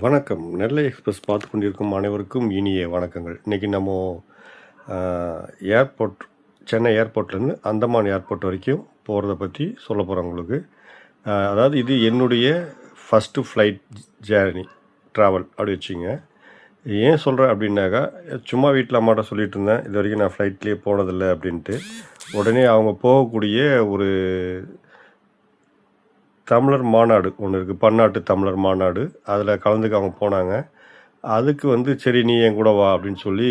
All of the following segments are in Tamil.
வணக்கம். நெல்லை எக்ஸ்பிரஸ் பார்த்து கொண்டிருக்கும் அனைவருக்கும் இனிய வணக்கங்கள். இன்றைக்கி நம்ம ஏர்போர்ட் சென்னை ஏர்போர்ட்லேருந்து அந்தமான் ஏர்போர்ட் வரைக்கும் போகிறத பற்றி சொல்ல போகிறேன் உங்களுக்கு. அதாவது இது என்னுடைய ஃபஸ்ட்டு ஃப்ளைட் ஜேர்னி ட்ராவல் அப்படி வச்சுங்க. ஏன் சொல்கிறேன் அப்படின்னாக்கா, சும்மா வீட்டில் அம்மாட்ட சொல்லிகிட்டு இருந்தேன், இது வரைக்கும் நான் ஃப்ளைட்லேயே போனதில்லை அப்படின்ட்டு. உடனே அவங்க போகக்கூடிய ஒரு தமிழர் மாநாடு ஒன்று இருக்குது, பன்னாட்டு தமிழர் மாநாடு. அதில் கலந்துக்க அவங்க போனாங்க. அதுக்கு சரி நீ என் கூட வா அப்படின்னு சொல்லி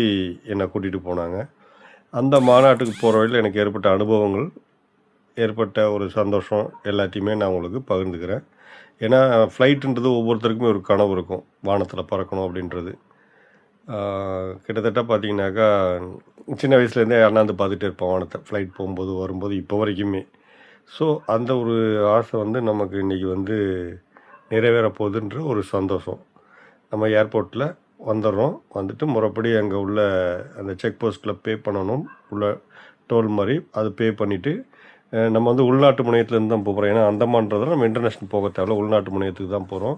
என்னை கூட்டிகிட்டு போனாங்க. அந்த மாநாட்டுக்கு போகிற வழியில் எனக்கு ஏற்பட்ட அனுபவங்கள், ஏற்பட்ட ஒரு சந்தோஷம் எல்லாத்தையுமே நான் உங்களுக்கு பகிர்ந்துக்கிறேன். ஏன்னா ஃப்ளைட்டுன்றது ஒவ்வொருத்தருக்குமே ஒரு கனவு இருக்கும், வானத்தில் பறக்கணும் அப்படின்றது. கிட்டத்தட்ட பார்த்திங்கனாக்கா சின்ன வயசுலேருந்தே அண்ணாந்து பார்த்துட்டே இருப்போம் வானத்தை, ஃப்ளைட் போகும்போது வரும்போது இப்போ வரைக்குமே. ஸோ அந்த ஒரு ஆசை நமக்கு இன்றைக்கி நிறைவேற போகுதுன்ற ஒரு சந்தோஷம். நம்ம ஏர்போர்ட்டில் வந்துடுறோம். வந்துட்டு முறைப்படி அங்கே உள்ள அந்த செக் போஸ்ட்டில் பே பண்ணணும், உள்ள டோல் மாதிரி அது பே பண்ணிவிட்டு நம்ம உள்நாட்டு முனையத்துலேருந்து தான் போகிறோம். ஏன்னா அந்தமான்றதில் நம்ம இன்டர்நேஷ்னல் போக தேவையில்ல, உள்நாட்டு முனையத்துக்கு தான் போகிறோம்.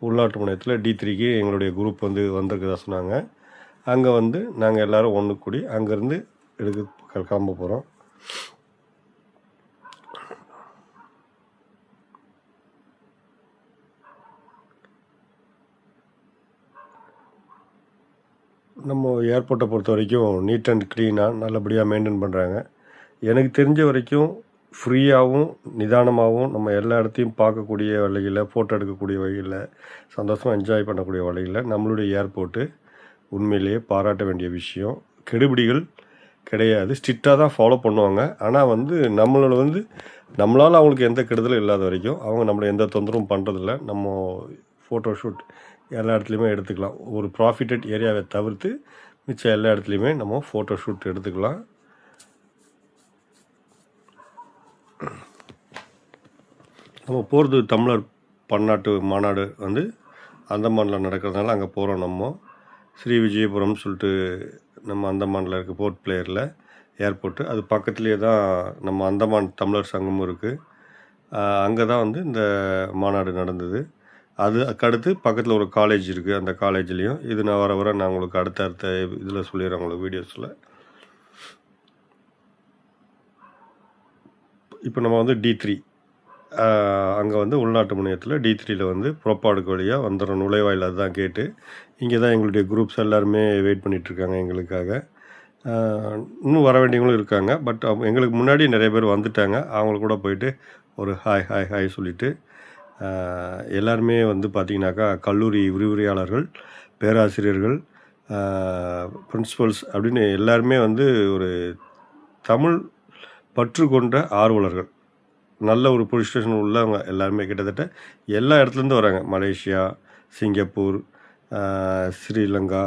உள்நாட்டு முனையத்தில் D3க்கு எங்களுடைய குரூப் வந்திருக்கதா சொன்னாங்க. அங்கே நாங்கள் எல்லோரும் ஒன்று கூடி அங்கேருந்து கிளம்ப போகிறோம். நம்ம ஏர்போர்ட்டை பொறுத்த வரைக்கும் நீட் அண்ட் க்ளீனாக நல்லபடியாக மெயின்டைன் பண்ணுறாங்க. எனக்கு தெரிஞ்ச வரைக்கும் ஃப்ரீயாகவும் நிதானமாகவும் நம்ம எல்லா இடத்தையும் பார்க்கக்கூடிய வழியில், ஃபோட்டோ எடுக்கக்கூடிய வழியில், சந்தோஷமாக என்ஜாய் பண்ணக்கூடிய வழியில் நம்மளுடைய ஏர்போர்ட்டு உண்மையிலேயே பாராட்ட வேண்டிய விஷயம். கெடுபிடிகள் கிடையாது, ஸ்ட்ரிக்டாக தான் ஃபாலோ பண்ணுவாங்க. ஆனால் நம்மளோட நம்மளால் அவங்களுக்கு எந்த கெடுதலும் இல்லாத வரைக்கும் அவங்க நம்மளை எந்த தொந்தரவும் பண்ணுறதில்ல. நம்ம ஃபோட்டோ ஷூட் எல்லா இடத்துலையுமே எடுத்துக்கலாம். ஒரு ப்ராஃபிட்டட் ஏரியாவை தவிர்த்து மிச்சம் எல்லா இடத்துலையுமே நம்ம ஃபோட்டோ ஷூட் எடுத்துக்கலாம். நம்ம போகிறது தமிழர் பன்னாட்டு மாநாடு அந்தமானில் நடக்கிறதுனால அங்கே போகிறோம். நம்ம ஸ்ரீ விஜயபுரம் சொல்லிட்டு நம்ம அந்தமானில் இருக்க போர்ட் பிளேயரில் ஏர்போர்ட்டு, அது பக்கத்துலேயே தான் நம்ம அந்தமான் தமிழர் சங்கமும் இருக்குது. அங்கே தான் இந்த மாநாடு நடந்தது. அதுக்கடுத்து பக்கத்தில் ஒரு காலேஜ் இருக்குது, அந்த காலேஜ்லேயும் இது நான் வர நான் உங்களுக்கு அடுத்த இதில் சொல்லிடுறேன் உங்களுக்கு வீடியோஸில். இப்போ நம்ம D3 அங்கே உள்நாட்டு முனையத்தில் D3யில் புறப்பாடுக்கு வழியாக வந்துடுறோம். நுழைவாயில் அதுதான் கேட்டு. இங்கே தான் எங்களுடைய குரூப்ஸ் எல்லாருமே வெயிட் பண்ணிகிட்ருக்காங்க எங்களுக்காக. இன்னும் வர வேண்டியவங்களும் இருக்காங்க. பட் எங்களுக்கு முன்னாடி நிறைய பேர் வந்துட்டாங்க. அவங்களுக்கு கூட போயிட்டு ஒரு ஹாய் ஹாய் ஹாய் சொல்லிவிட்டு எல்லாருமே பார்த்திங்கனாக்கா கல்லூரி விரிவுரையாளர்கள், பேராசிரியர்கள், பிரின்சிபல்ஸ் அப்படின்னு எல்லாருமே ஒரு தமிழ் பற்று கொண்ட ஆர்வலர்கள், நல்ல ஒரு பொசிஷன் உள்ளவங்க எல்லாருமே கிட்டத்தட்ட எல்லா இடத்துலேருந்து வராங்க. மலேசியா, சிங்கப்பூர், ஸ்ரீலங்கா,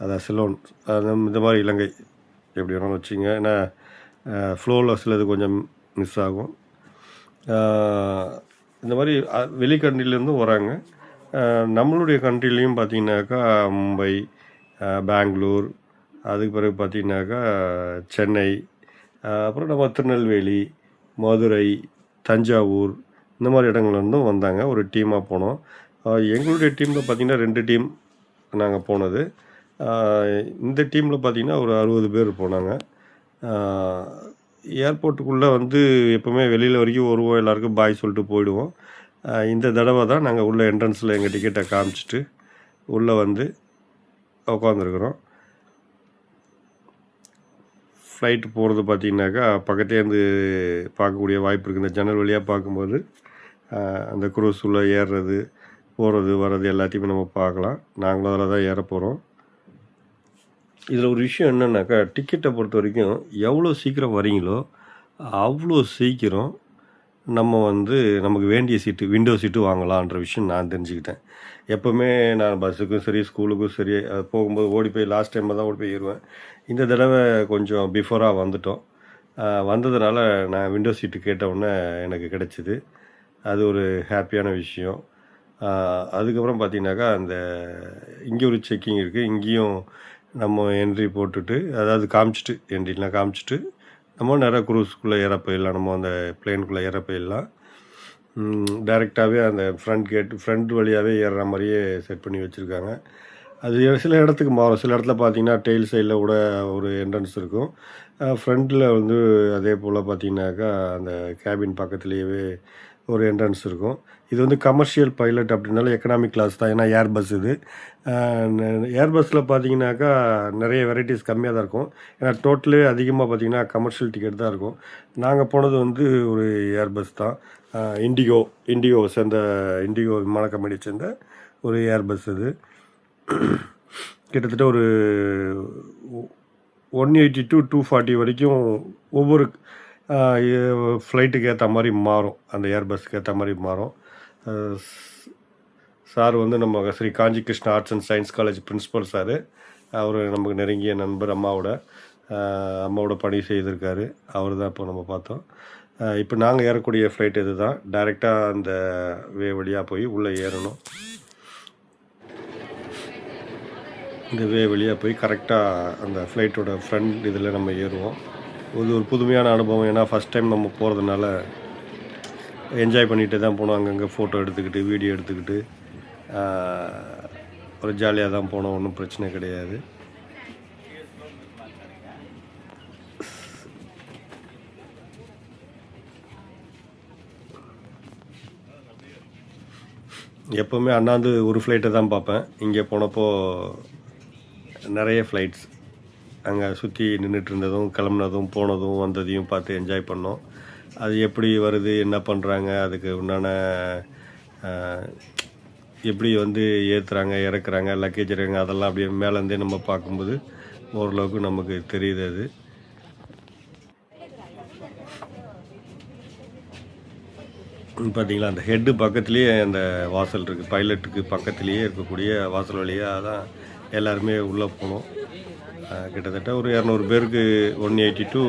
அதான் சிலோன், இந்த மாதிரி இலங்கை, எப்படி வேணாலும் வச்சுங்க. ஏன்னா ஃப்ளோவில் சிலது கொஞ்சம் மிஸ் ஆகும். இந்த மாதிரி வெளி கண்ட்ரிலேருந்தும் வராங்க. நம்மளுடைய கண்ட்ரிலையும் பார்த்திங்கனாக்கா மும்பை, பெங்களூர், அதுக்கு பிறகு பார்த்திங்கனாக்கா சென்னை, அப்புறம் நம்ம திருநெல்வேலி, மதுரை, தஞ்சாவூர், இந்த மாதிரி இடங்கள்லேருந்தும் வந்தாங்க. ஒரு டீமாக போனோம். எங்களுடைய டீமில் பார்த்திங்கன்னா 2 டீம் நாங்கள் போனது. இந்த டீமில் பார்த்திங்கன்னா ஒரு 60 பேர் போனாங்க. ஏர்போர்ட்டுக்குள்ளே எப்போவுமே வெளியில் வரைக்கும் வருவோம், எல்லாருக்கும் பாய் சொல்லிட்டு போயிடுவோம். இந்த தடவை தான் நாங்கள் உள்ள என்ட்ரன்ஸில் எங்கள் டிக்கெட்டை காமிச்சிட்டு உள்ளே உட்காந்துருக்குறோம். ஃப்ளைட்டு போகிறது பார்த்திங்கனாக்கா பக்கத்தேருந்து பார்க்கக்கூடிய வாய்ப்பு இருக்குது. இந்த ஜன்னல் வழியாக பார்க்கும்போது அந்த குரூஸ் உள்ளே ஏறுறது, போகிறது, வர்றது எல்லாத்தையுமே நம்ம பார்க்கலாம். நாங்களும் அதில் தான் ஏற போகிறோம். இதில் ஒரு விஷயம் என்னென்னாக்கா, டிக்கெட்டை பொறுத்த வரைக்கும் எவ்வளோ சீக்கிரம் வரீங்களோ அவ்வளோ சீக்கிரம் நம்ம நமக்கு வேண்டிய சீட்டு, விண்டோ சீட்டு வாங்கலான்ற விஷயம் நான் தெரிஞ்சுக்கிட்டேன். எப்போவுமே நான் பஸ்ஸுக்கும் சரி, ஸ்கூலுக்கும் சரி, அது போகும்போது ஓடி போய் லாஸ்ட் டைமில் தான் ஓடி போய் ஏறுவேன். இந்த தடவை கொஞ்சம் பிஃபோராக வந்துட்டோம். வந்ததுனால நான் விண்டோ சீட்டு கேட்டவுடனே எனக்கு கிடச்சிது. அது ஒரு ஹாப்பியான விஷயம். அதுக்கப்புறம் பார்த்திங்கனாக்கா இங்கே ஒரு செக்கிங் இருக்குது. இங்கேயும் நம்ம என்ட்ரி போட்டுட்டு, அதாவது காமிச்சிட்டு, என்ட்ரிலாம் காமிச்சிட்டு நம்ம நேராக குரூஸ்க்குள்ளே ஏற போயிடலாம். நம்ம அந்த பிளேனுக்குள்ளே ஏற போயிடலாம். டைரெக்டாகவே அந்த ஃப்ரண்ட் வழியாகவே ஏறுற மாதிரியே செட் பண்ணி வச்சுருக்காங்க. அது சில இடத்துக்கு மாறும். சில இடத்துல பார்த்தீங்கன்னா டெயில் சைடில் கூட ஒரு என்ட்ரன்ஸ் இருக்கும். ஃப்ரண்ட்டில் வந்து அதே போல் பார்த்தீங்கன்னாக்கா அந்த கேபின் பக்கத்துலேயே ஒரு என்ட்ரன்ஸ் இருக்கும். இது வந்து கமர்ஷியல் பைலட் அப்படின்னாலும் எக்கனாமிக் கிளாஸ் தான். ஏன்னா ஏர் பஸ் இது. ஏர் பஸ்ஸில் பார்த்தீங்கன்னாக்கா நிறைய வெரைட்டிஸ் கம்மியாக தான் இருக்கும். ஏன்னா டோட்டலே அதிகமாக பார்த்தீங்கன்னா கமர்ஷியல் டிக்கெட் தான் இருக்கும். நாங்கள் போனது வந்து ஒரு ஏர் பஸ் தான். இண்டிகோ சேர்ந்த இண்டிகோ விமான கம்பெனியை சேர்ந்த ஒரு ஏர் பஸ் இது. கிட்டத்தட்ட ஒரு 180 to 240 வரைக்கும் ஒவ்வொரு ஃப்ளைட்டுக்கு ஏற்ற மாதிரி மாறும். அந்த ஏர் பஸ்ஸுக்கு ஏற்ற மாதிரி மாறும். சார் வந்து நம்ம Sri Kanchi Krishna arts and science college principal sir. அவர் நமக்கு நெருங்கிய நண்பர். அம்மாவோட பணி செய்திருக்காரு. அவர் தான் இப்போ நம்ம பார்த்தோம். இப்போ நாங்கள் ஏறக்கூடிய ஃப்ளைட் இது தான். டைரெக்டாக அந்த வழியாக போய் உள்ளே ஏறணும். இந்த வழியாக போய் கரெக்டாக அந்த ஃப்ளைட்டோட ஃப்ரண்ட் இதில் நம்ம ஏறுவோம். இது ஒரு புதுமையான அனுபவம். ஏன்னா ஃபஸ்ட் டைம் நம்ம போகிறதுனால என்ஜாய் பண்ணிகிட்டே தான் போனோம். அங்கங்கே ஃபோட்டோ எடுத்துக்கிட்டு வீடியோ எடுத்துக்கிட்டு ஒரு ஜாலியாக தான் போனோம். ஒன்றும் பிரச்சனை கிடையாது. எப்போவுமே அண்ணாந்து ஒரு ஃப்ளைட்டை தான் பார்ப்பேன். இங்கே போனப்போ நிறைய ஃப்ளைட்ஸ் அங்கே சுற்றி நின்றுட்டு இருந்ததும் கிளம்புனதும் போனதும் வந்ததையும் பார்த்து என்ஜாய் பண்ணோம். அது எப்படி வருது, என்ன பண்ணுறாங்க, அதுக்கு உண்டான எப்படி வந்து ஏற்றுறாங்க இறக்குறாங்க லக்கேஜ் இறங்க, அதெல்லாம் அப்படியே மேலேருந்தே நம்ம பார்க்கும்போது ஓரளவுக்கு நமக்கு தெரியுது. அது பார்த்தீங்களா, அந்த ஹெட்டு பக்கத்துலேயே அந்த வாசல் இருக்குது. பைலட்டுக்கு பக்கத்துலேயே இருக்கக்கூடிய வாசல் வழியாக தான் எல்லாருமே உள்ளே போனோம். கிட்டத்தட்ட ஒரு 200 பேருக்கு 180 to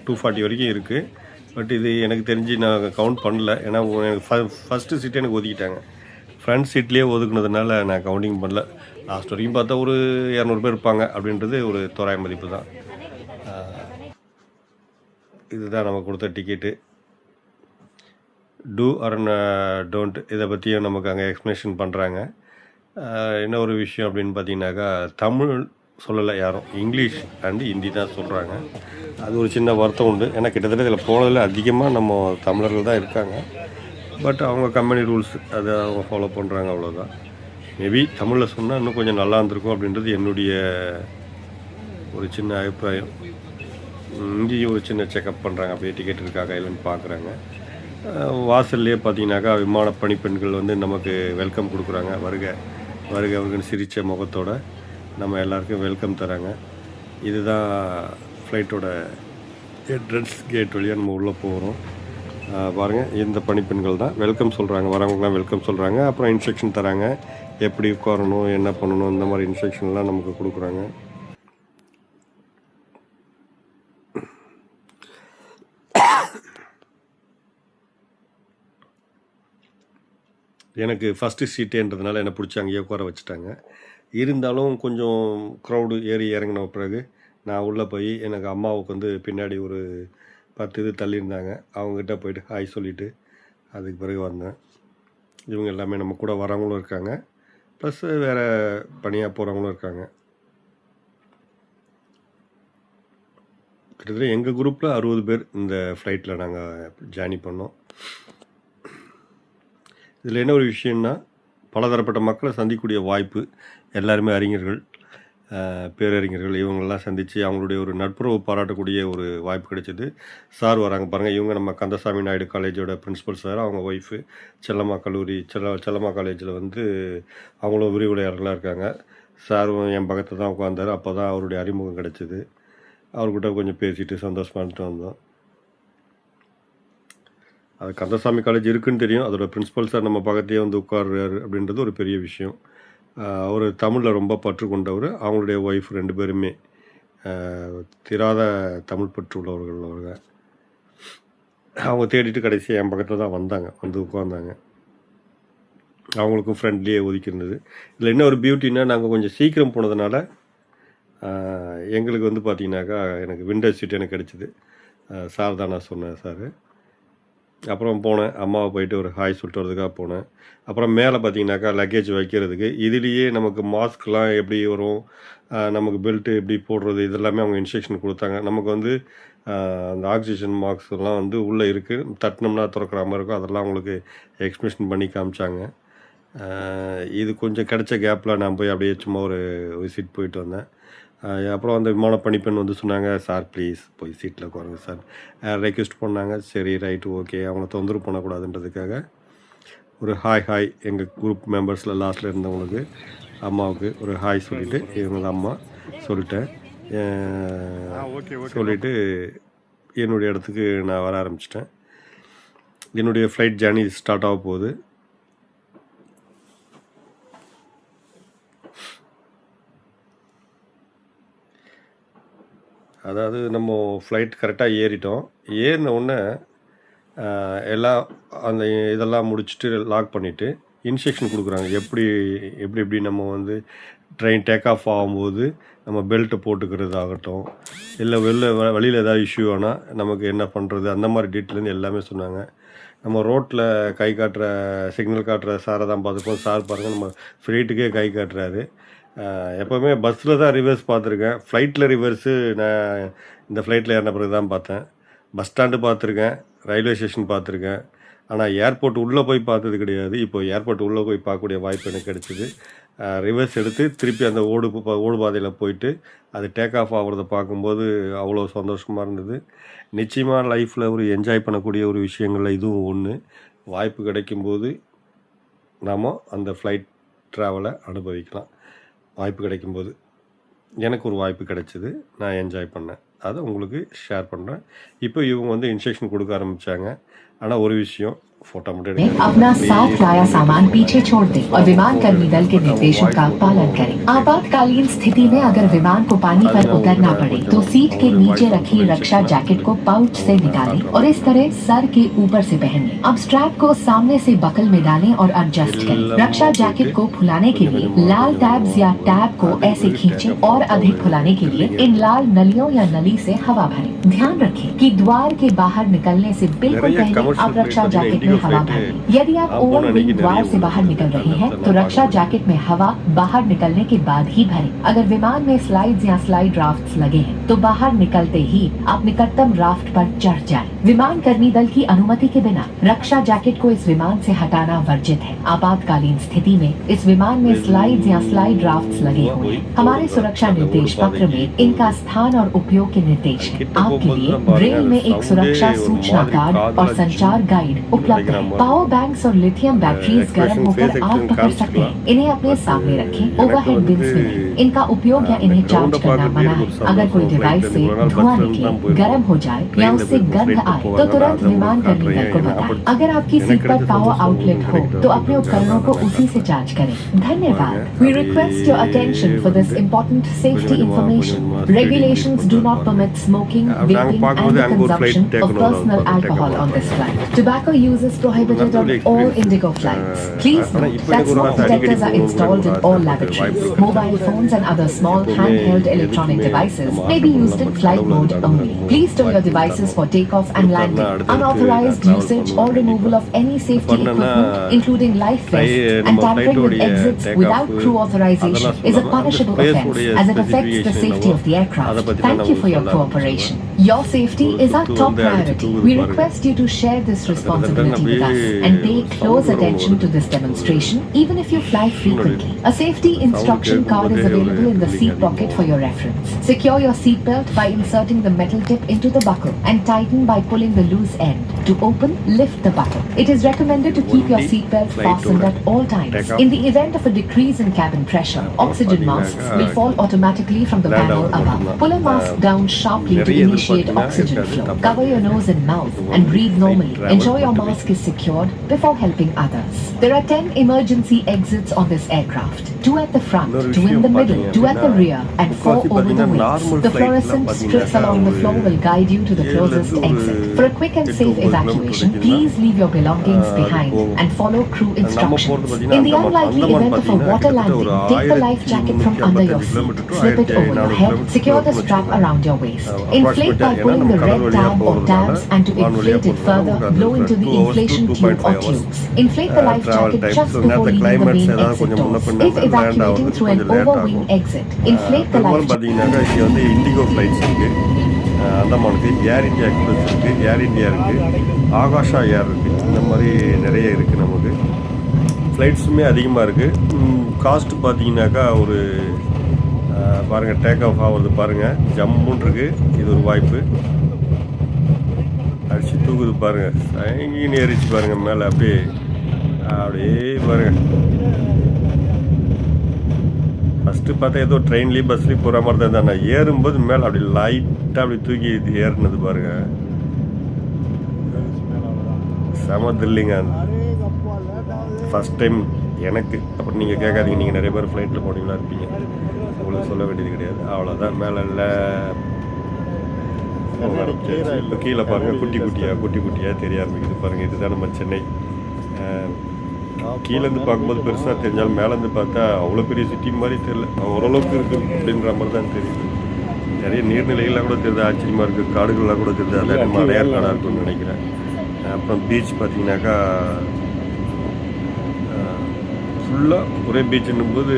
240 வரைக்கும் இருக்குது. பட் இது எனக்கு தெரிஞ்சு நான் கவுண்ட் பண்ணல. ஏன்னா எனக்கு ஃபஸ்ட்டு சீட்டு எனக்கு ஒதுக்கிட்டாங்க. ஃப்ரண்ட் சீட்லேயே ஒதுக்குனதுனால நான் கவுண்டிங் பண்ணல. லாஸ்ட் வரைக்கும் பார்த்தா ஒரு 200 பேர் இருப்பாங்க அப்படின்றது ஒரு தோராய மதிப்பு தான். இதுதான் நம்ம கொடுத்த டிக்கெட்டு. டூ ஆர் டோன்ட் இதை பற்றியும் நமக்கு அங்கே எக்ஸ்ப்ளனேஷன் பண்ணுறாங்க. என்ன ஒரு விஷயம் அப்படின்னு பார்த்தீங்கன்னாக்கா, தமிழ் சொல்லலை யாரும், இங்கிலீஷ் அண்டு ஹிந்தி தான் சொல்கிறாங்க. அது ஒரு சின்ன வருத்தம் உண்டு. ஏன்னா கிட்டத்தட்ட இதில் போனதில் அதிகமாக நம்ம தமிழர்கள் தான் இருக்காங்க. பட் அவங்க கம்பெனி ரூல்ஸ் அதை அவங்க ஃபாலோ பண்ணுறாங்க, அவ்வளோதான். மேபி தமிழில் சொன்னால் இன்னும் கொஞ்சம் நல்லா இருந்திருக்கும் அப்படின்றது என்னுடைய ஒரு சின்ன அபிப்பிராயம். இங்கேயும் ஒரு சின்ன செக்கப் பண்ணுறாங்க, அப்படியே டிக்கெட் இருக்காக்கா இல்லைன்னு பார்க்குறாங்க. வாசல்லையே பார்த்தீங்கன்னாக்கா விமான பணிப்பெண்கள் வந்து நமக்கு வெல்கம் கொடுக்குறாங்க. வருக அவர்கள் சிரித்த முகத்தோட நம்ம எல்லாருக்கும் வெல்கம் தராங்க. இதுதான் ஃப்ளைட்டோட என்ட்ரன்ஸ் கேட் வழியாக நம்ம உள்ளே போகிறோம். பாருங்கள், இந்த பணிப்பெண்கள் தான் வெல்கம் சொல்கிறாங்க. வரவங்களாம் வெல்கம் சொல்கிறாங்க. அப்புறம் இன்ஸ்ட்ரக்ஷன் தராங்க, எப்படி உட்காரணும், என்ன பண்ணணும், இந்த மாதிரி இன்ஸ்ட்ரக்ஷன்லாம் நமக்கு கொடுக்குறாங்க. எனக்கு ஃபஸ்ட்டு சீட்டேன்றதுனால என்னை பிடிச்சி அங்கேயே உட்கார வச்சுட்டாங்க. இருந்தாலும் கொஞ்சம் க்ரௌடு ஏறி இறங்கின பிறகு நான் உள்ளே போய் எனக்கு அம்மாவுக்கு வந்து பின்னாடி ஒரு 10 இது தள்ளியிருந்தாங்க. அவங்ககிட்ட போய்ட்டு ஹாய் சொல்லிவிட்டு அதுக்கு பிறகு வந்தேன். இவங்க எல்லாமே நம்ம கூட வரவங்களும் இருக்காங்க, ப்ளஸ் வேறு பணியாக போகிறவங்களும் இருக்காங்க. கிட்டத்தட்ட எங்கள் குரூப்பில் 60 பேர் இந்த ஃப்ளைட்டில் நாங்கள் ஜேர்னி பண்ணோம். இதில் என்ன ஒரு விஷயம்னா, பலதரப்பட்ட மக்களை சந்திக்கக்கூடிய வாய்ப்பு. எல்லாருமே அறிஞர்கள், பேரறிஞர்கள், இவங்களெல்லாம் சந்தித்து அவங்களுடைய ஒரு நட்புறவு பாராட்டக்கூடிய ஒரு வாய்ப்பு கிடைச்சிது. சார் வராங்க பாருங்கள், இவங்க நம்ம கந்தசாமி நாயுடு காலேஜோட பிரின்ஸிபல் சார். அவங்க ஒய்ஃபு செல்லம்மா கல்லூரி செல்லம்மா காலேஜில் வந்து அவங்களும் விரிவுரையாளர்களாக இருக்காங்க. சாரும் என் பக்கத்தில் தான் உட்காந்தார். அப்போ தான் அவருடைய அறிமுகம் கிடச்சிது. அவர்கிட்ட கொஞ்சம் பேசிட்டு சந்தோஷமாக இருந்துட்டு வந்தோம். அது கந்தசாமி காலேஜ் இருக்குதுன்னு தெரியும். அதோட பிரின்ஸிபல் சார் நம்ம பக்கத்தையே வந்து உட்கார்றாரு அப்படின்றது ஒரு பெரிய விஷயம். அவர் தமிழில் ரொம்ப பற்று கொண்டவர். அவங்களுடைய ஒய்ஃப் 2 பேருமே திராத தமிழ் பற்று உள்ளவர்கள். அவங்க தேடிட்டு கடைசியாக என் பக்கத்தில் தான் வந்து உட்காந்தாங்க. அவங்களுக்கும் ஃப்ரெண்ட்லியே ஒதுக்கியிருந்தது. இதில் என்ன ஒரு பியூட்டின்னா, நாங்கள் கொஞ்சம் சீக்கிரம் போனதுனால எங்களுக்கு வந்து பார்த்திங்கனாக்கா எனக்கு விண்டோ சீட் எனக்கு கிடச்சிது. சார் தான் நான் சொன்னேன் சார். அப்புறம் போனேன். அம்மாவை போயிட்டு ஒரு ஹாய் சொல்லிட்டு வரதுக்காக போனேன். அப்புறம் மேலே பார்த்தீங்கன்னாக்கா லக்கேஜ் வைக்கிறதுக்கு இதுலேயே நமக்கு மாஸ்க்லாம் எப்படி வரும், நமக்கு பெல்ட்டு எப்படி போடுறது, இதெல்லாமே அவங்க இன்ஸ்ட்ரக்ஷன் கொடுத்தாங்க. நமக்கு வந்து அந்த ஆக்சிஜன் மாஸ்க்லாம் வந்து உள்ளே இருக்குது, தட்டினோம்னா திறக்கிற மாதிரி இருக்கும். அதெல்லாம் அவங்களுக்கு எக்ஸ்பிளேஷன் பண்ணி காமிச்சாங்க. இது கொஞ்சம் கிடைச்ச கேப்பில் நான் போய் அப்படியே சும்மா ஒரு விசிட் போயிட்டு வந்தேன். அப்புறம் அந்த விமான பணிப்பெண் வந்து சொன்னாங்க, சார் ப்ளீஸ் போய் சீட்டில் உட்காருங்க சார் ரெக்வெஸ்ட் பண்ணாங்க. சரி ரைட்டு ஓகே, அவங்கள தொந்தரவு பண்ணக்கூடாதுன்றதுக்காக ஒரு ஹாய் எங்கள் குரூப் மெம்பர்ஸில் லாஸ்ட்டில் இருந்தவங்களுக்கு அம்மாவுக்கு ஒரு ஹாய் சொல்லிவிட்டு இவங்க அம்மா சொல்லிட்டேன். சொல்லிவிட்டு என்னுடைய இடத்துக்கு நான் வர ஆரம்பிச்சிட்டேன். என்னுடைய ஃப்ளைட் ஜேர்னி ஸ்டார்ட் ஆக போகுது. அதாவது நம்ம ஃப்ளைட் கரெக்டாக ஏறிட்டோம். ஏறின உடனே எல்லாம் அந்த இதெல்லாம் முடிச்சுட்டு லாக் பண்ணிவிட்டு இன்ஸ்ட்ரக்ஷன் கொடுக்குறாங்க. எப்படி நம்ம வந்து ட்ரெயின் டேக் ஆஃப் ஆகும்போது நம்ம பெல்ட்டை போட்டுக்கிறது ஆகட்டும், இல்லை வழியில் ஏதாவது இஷ்யூ ஆனால் நமக்கு என்ன பண்ணுறது, அந்த மாதிரி டீட்டெயிலேருந்து எல்லாமே சொன்னாங்க. நம்ம ரோட்டில் கை காட்டுற சிக்னல் காட்டுற சாரை தான் பார்த்துப்போம். சார் பாருங்கள் நம்ம ஃப்ளைட்டுக்கே கை காட்டுறாரு. எப்போவுமே பஸ்ஸில் தான் ரிவர்ஸ் பார்த்துருக்கேன், ஃப்ளைட்டில் ரிவர்ஸு நான் இந்த ஃப்ளைட்டில் ஏறின பிறகு தான் பார்த்தேன். பஸ் ஸ்டாண்டு பார்த்துருக்கேன், ரயில்வே ஸ்டேஷன் பார்த்துருக்கேன், ஆனால் ஏர்போர்ட் உள்ளே போய் பார்த்தது கிடையாது. இப்போ ஏர்போர்ட் உள்ளே போய் பார்க்கக்கூடிய வாய்ப்பு எனக்கு கிடைச்சிது. ரிவர்ஸ் எடுத்து திருப்பி அந்த ஓடு பாதையில் போயிட்டு அது டேக் ஆஃப் ஆகிறத பார்க்கும்போது அவ்வளோ சந்தோஷமாக இருந்தது. நிச்சயமாக லைஃப்பில் ஒரு என்ஜாய் பண்ணக்கூடிய ஒரு விஷயங்களில் இதுவும் ஒன்று. வாய்ப்பு கிடைக்கும்போது நாம் அந்த ஃப்ளைட் ட்ராவலை அனுபவிக்கலாம். வாய்ப்பு கிடைக்கும்போது எனக்கு ஒரு வாய்ப்பு கிடைச்சிது, நான் என்ஜாய் பண்ணேன். அதை உங்களுக்கு ஷேர் பண்ணுறேன். இப்போ இவங்க வந்து இன்ஸ்ட்ரக்ஷன் கொடுக்க ஆரம்பித்தாங்க. ஆனால் ஒரு விஷயம், फोटो अपना साथ लाया सामान पीछे छोड़ दें और विमान कर्मी दल के निर्देशों का पालन करें। आपातकालीन स्थिति में अगर विमान को पानी पर उतरना पड़े तो सीट के नीचे रखी रक्षा जैकेट को पाउच से निकालें और इस तरह सर के ऊपर से पहन लें। अब स्ट्रैप को सामने से बकल में डालें और एडजस्ट करें। रक्षा जैकेट को फुलाने के लिए लाल टैब्स या टैब को ऐसे खींचें और अधिक फुलाने के लिए इन लाल नलियों या नली से हवा भरें। ध्यान रखें कि द्वार के बाहर निकलने से बिल्कुल पहले आप रक्षा जैकेट में हवा भरें। यदि आप ओवर विंग द्वार से बाहर निकल रहे हैं तो रक्षा जैकेट में हवा बाहर निकलने के बाद ही भरें। अगर विमान में स्लाइड्स या स्लाइड राफ्ट्स लगे हैं तो बाहर निकलते ही आप निकटतम राफ्ट पर चढ़ जाएं। विमान कर्मी दल की अनुमति के बिना रक्षा जैकेट को इस विमान से हटाना वर्जित है। आपातकालीन स्थिति में इस विमान में स्लाइड्स या स्लाइड राफ्ट्स लगे हुए हैं। हमारे सुरक्षा निर्देश पत्र में इनका स्थान और उपयोग के निर्देश हैं। आपके लिए ब्रेल में एक सुरक्षा सूचना कार्ड और संचार गाइड उपलब्ध है। पावर बैंक्स और लिथियम बैटरीज गर्म होकर आग पकड़ सकते हैं। इन्हें अपने सामने रखें, ओवरहेड बिन्स में नहीं। इनका उपयोग या इन्हें चार्ज करना मना है। अगर कोई डिवाइस से धुआं निकले, गर्म हो जाए या उससे गंध आए तो तुरंत विमान कर्मी दल को बताएं। अगर आपकी सीट पर पावर आउटलेट हो तो अपने उपकरणों को उसी से चार्ज करें। धन्यवाद। We request your attention for this important safety information. Regulations do not permit smoking, vaping, and the consumption of personal alcohol on this flight. Tobacco use is prohibited on all Indigo flights. Please note that smoke detectors are installed in all lavatories. Mobile phones and other small handheld electronic devices may be used in flight mode only. Please store your devices for takeoff and landing. Unauthorized usage or removal of any safety equipment, including life vests, and tampering with exits without crew authorization is a punishable offence as it affects the safety of the aircraft. Thank you for your cooperation. Your safety is our top priority. We request you to share this responsibility with us and pay close attention to this demonstration even if you fly frequently. A safety instruction card is available in the seat pocket for your reference. Secure your seat belt by inserting the metal tip into the buckle and tighten by pulling the loose end. To open, lift the buckle. It is recommended to keep your seat belt fastened at all times. In the event of a decrease in cabin pressure, oxygen masks will fall automatically from the panel above. Pull a mask down sharply to initiate oxygen flow. Cover your nose and mouth and breathe normally. Ensure your mask is secured before helping others. There are 10 emergency exits on this aircraft. 2 at the front, 2 in the middle, 2 at the rear, and 4 over the wings. The fluorescent strips along the floor will guide you to the closest exit. For a quick and safe evacuation, please leave your belongings behind and follow crew instructions. In the unlikely event of a water landing, take the life jacket from under your seat, slip it over your head, secure the strap around your waist. Inflate by pulling the red tab or tabs, and to inflate it further, blow into the inflation tube or tubes. Inflate the life jacket just before leaving the main exit doors. If evacuating through an overwing exit, inflate the life jacket. பார்த்தீங்கன்னாக்கா இங்கே வந்து இண்டிகோ ஃப்ளைட்ஸ் இருக்குது அந்தமானுக்கு, ஏர் இந்தியா எக்ஸ்பிரஸ் இருக்குது, ஏர் இந்தியா இருக்குது, ஆகாஷா ஏர் இருக்குது, இந்த மாதிரி நிறைய இருக்குது. நமக்கு ஃப்ளைட்ஸுமே அதிகமாக இருக்குது. காஸ்ட்டு பார்த்தீங்கன்னாக்கா ஒரு பாருங்கள், டேக் ஆஃப் ஆகுறது பாருங்கள், ஜம்முன்னு இருக்குது. இது ஒரு வாய்ப்பு. அடிச்சு தூக்குது பாருங்கள், சைங்கின்னு ஏறிச்சு பாருங்கள் மேலே, அப்படியே பாருங்கள். ஃபஸ்ட்டு பார்த்தா ஏதோ ட்ரெயின்லேயும் பஸ்லேயும் போகிற மாதிரி தான் இருந்தால், நான் ஏறும்போது மேலே அப்படி லைட்டாக அப்படி தூக்கி இது ஏறினது பாருங்கள், செம த்ரில்லிங்க. ஃபஸ்ட் டைம் எனக்கு. அப்புறம் நீங்கள் கேட்காதீங்க, நீங்கள் நிறைய பேர் ஃப்ளைட்டில் போனீங்களா இருப்பீங்க, உங்களுக்கு சொல்ல வேண்டியது கிடையாது. அவ்வளோதான். மேலே இல்லை இப்போ கீழே பாருங்கள், குட்டி குட்டியாக தெரிய ஆரம்பிக்குது பாருங்கள். இதுதான் நம்ம சென்னை. கீழேருந்து பார்க்கும்போது பெருசாக தெரிஞ்சாலும் மேலேருந்து பார்த்தா அவ்வளோ பெரிய சிட்டி மாதிரி தெரியல, ஓரளவுக்கு இருக்குது அப்படின்ற மாதிரி தான் தெரியுது. நிறைய நீர்நிலைகள்லாம் கூட தெரியுது, ஆச்சரியமாக இருக்குது. காடுகள்லாம் கூட தெரியுது, அதான் நம்ம அடையார் காடாக இருக்குன்னு நினைக்கிறேன். அப்புறம் பீச் பார்த்தீங்கன்னாக்கா ஃபுல்லாக ஒரே பீச்சுன்னும் போது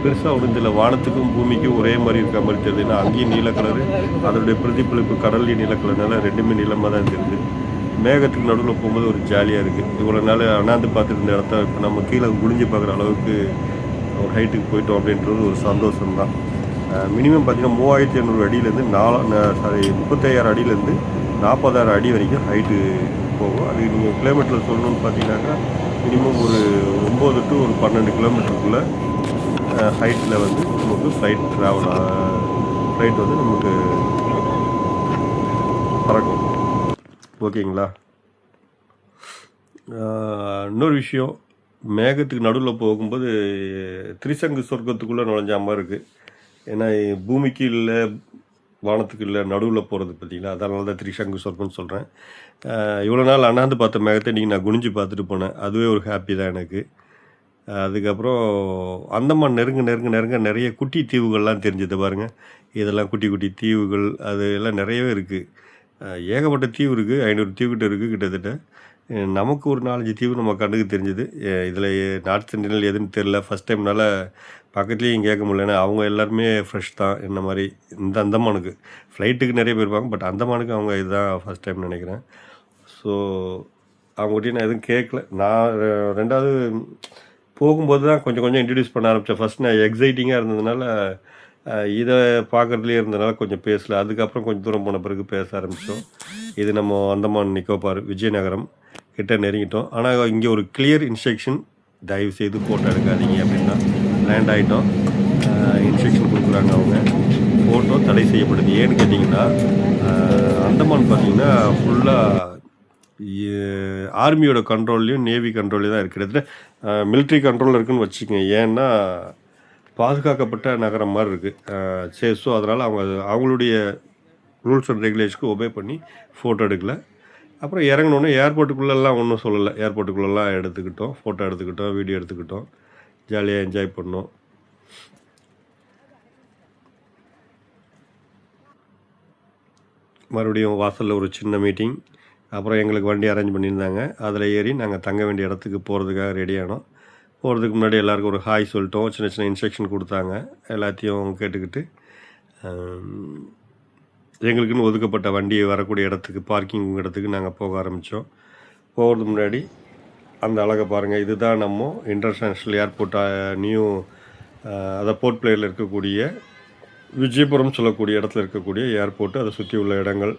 பெருசாக ஒன்றும் வானத்துக்கும் பூமிக்கும் ஒரே மாதிரி இருக்க மாதிரி தெரியுது. ஏன்னா அங்கேயும் நீல கலரு, அதனுடைய பிரதிபலிப்பு கடல்லையும் நீல கலர்னால ரெண்டுமே நீளமாக தான் தெரியுது. மேகத்துக்கு நடுவில் போகும்போது ஒரு ஜாலியாக இருக்குது. இவ்வளோ நாள் அண்ணாந்து பார்த்துட்டு இருந்த இடத்த இப்போ நம்ம கீழே குனிஞ்சு பார்க்குற அளவுக்கு ஒரு ஹைட்டுக்கு போயிட்டோம் அப்படின்றது ஒரு சந்தோஷம்தான். மினிமம் பார்த்திங்கன்னா 3500 அடியிலேருந்து 35,000 அடியிலேருந்து 40,000 அடி வரைக்கும் ஹைட்டு போகும். அது நீங்கள் கிலோமீட்டரில் சொல்லணும்னு பார்த்தீங்கன்னாக்கா மினிமம் ஒரு 9 to 12 கிலோமீட்டருக்குள்ளே ஹைட்டில் வந்து நமக்கு ஃப்ளைட் வந்து நமக்கு பறக்கும். ஓகேங்களா? இன்னொரு விஷயம், மேகத்துக்கு நடுவில் போகும்போது திரிசங்கு சொர்க்கத்துக்குள்ளே நுழைஞ்ச மாதிரி இருக்குது. ஏன்னா பூமிக்கு இல்லை, வானத்துக்கு இல்லை, நடுவில் போகிறது பார்த்தீங்களா, அதனால தான் திரிசங்கு சொர்க்கம்னு சொல்கிறேன். இவ்வளோ நாள் அண்ணாந்து பார்த்த மேகத்தை இன்றைக்கி நான் குனிஞ்சு பார்த்துட்டு போனேன், அதுவே ஒரு ஹாப்பி தான் எனக்கு. அதுக்கப்புறம் அந்தமான் நெருங்க நிறைய குட்டி தீவுகள்லாம் தெரிஞ்சது பாருங்கள். இதெல்லாம் குட்டி தீவுகள், அது எல்லாம் நிறையவே இருக்குது. ஏகப்பட்ட தீவு இருக்குது, 500 தீவுகிட்ட இருக்குது கிட்டத்தட்ட. நமக்கு ஒரு 4-5 தீவு நம்ம கண்ணுக்கு தெரிஞ்சுது. இதில் நார்த் சென்டினல் எதுன்னு தெரில, ஃபஸ்ட் டைம்னால பக்கத்துலேயும் கேட்க முடியல. அவங்க எல்லாருமே ஃப்ரெஷ் தான் என்ன மாதிரி. இந்த அந்தமானுக்கு ஃப்ளைட்டுக்கு நிறைய பேர் இருப்பாங்க, பட் அந்தமானுக்கு அவங்க இதுதான் ஃபஸ்ட் டைம் நினைக்கிறேன். ஸோ அவங்ககிட்ட நான் எதுவும் கேட்கல. நான் ரெண்டாவது போகும்போது தான் கொஞ்சம் இன்ட்ரடியூஸ் பண்ண ஆரம்பித்தேன். ஃபஸ்ட் நான் எக்ஸைட்டிங்காக இருந்ததுனால இதை பார்க்குறதுலேயே இருந்ததுனால கொஞ்சம் பேசல. அதுக்கப்புறம் கொஞ்சம் தூரம் போன பிறகு பேச ஆரம்பித்தோம். இது நம்ம அந்தமான் நிக்கோபார் விஜயநகரம் கிட்ட நெருங்கிட்டோம். ஆனால் இங்கே ஒரு கிளியர் இன்ஸ்ட்ரக்ஷன், தயவு செய்து ஃபோட்டோ எடுக்காதீங்க அப்படின்னா. லேண்ட் ஆகிட்டோம், இன்ஸ்ட்ரக்ஷன் கொடுக்குறாங்க அவங்க, ஃபோட்டோ தடை செய்யப்படுது. ஏன்னு கேட்டிங்கன்னா அந்தமான் பார்த்திங்கன்னா ஃபுல்லாக ஆர்மியோட கண்ட்ரோல்லையும் நேவி கண்ட்ரோல்லையும் தான் இருக்குது. கிட்டத்தட்ட மிலிட்ரி கண்ட்ரோலில் இருக்குதுன்னு வச்சுக்கோங்க. ஏன்னா பாதுகாக்கப்பட்ட நகரம் மாதிரி இருக்குது. சரி, ஸோ அதனால் அவங்களுடைய ரூல்ஸ் அண்ட் ரெகுலேஷனுக்கு ஒபே பண்ணி ஃபோட்டோ எடுக்கல. அப்புறம் இறங்கினோன்னே ஏர்போர்ட்டுக்குள்ளெல்லாம் ஒன்றும் சொல்லலை. ஏர்போர்ட்டுக்குள்ளெல்லாம் எடுத்துக்கிட்டோம், ஃபோட்டோ எடுத்துக்கிட்டோம், வீடியோ எடுத்துக்கிட்டோம், ஜாலியாக என்ஜாய் பண்ணோம். மறுபடியும் வாசலில் ஒரு சின்ன மீட்டிங். அப்புறம் எங்களுக்கு வண்டி அரேஞ்ச் பண்ணியிருந்தாங்க, அதில் ஏறி நாங்கள் தங்க வேண்டிய இடத்துக்கு போகிறதுக்காக ரெடியானோம். போகிறதுக்கு முன்னாடி எல்லாருக்கும் ஒரு ஹாய் சொல்லிட்டோம். சின்ன இன்ஸ்ட்ரக்ஷன் கொடுத்தாங்க, எல்லாத்தையும் கேட்டுக்கிட்டு எங்களுக்குன்னு ஒதுக்கப்பட்ட வண்டி வரக்கூடிய இடத்துக்கு, பார்க்கிங் இடத்துக்கு நாங்கள் போக ஆரம்பித்தோம். போகிறதுக்கு முன்னாடி அந்த அழகை பாருங்கள். இதுதான் நம்ம இன்டர்நேஷ்னல் ஏர்போர்ட், நியூ அதாவது போர்ட் பிளேயரில் இருக்கக்கூடிய விஜயபுரம் சொல்லக்கூடிய இடத்துல இருக்கக்கூடிய ஏர்போர்ட்டு, அதை சுற்றி உள்ள இடங்கள்.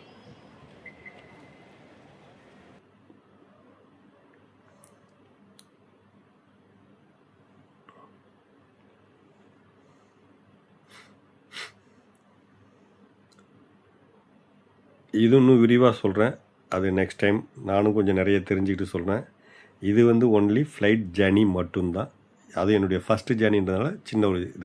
இது இன்னும் விரிவாக சொல்கிறேன், அது நெக்ஸ்ட் டைம் நானும் கொஞ்சம் நிறைய தெரிஞ்சுக்கிட்டு சொல்கிறேன். இது வந்து ஒன்லி ஃப்ளைட் ஜேர்னி மட்டும்தான். அது என்னுடைய ஃபஸ்ட்டு ஜேர்னின்றதுனால சின்ன ஒரு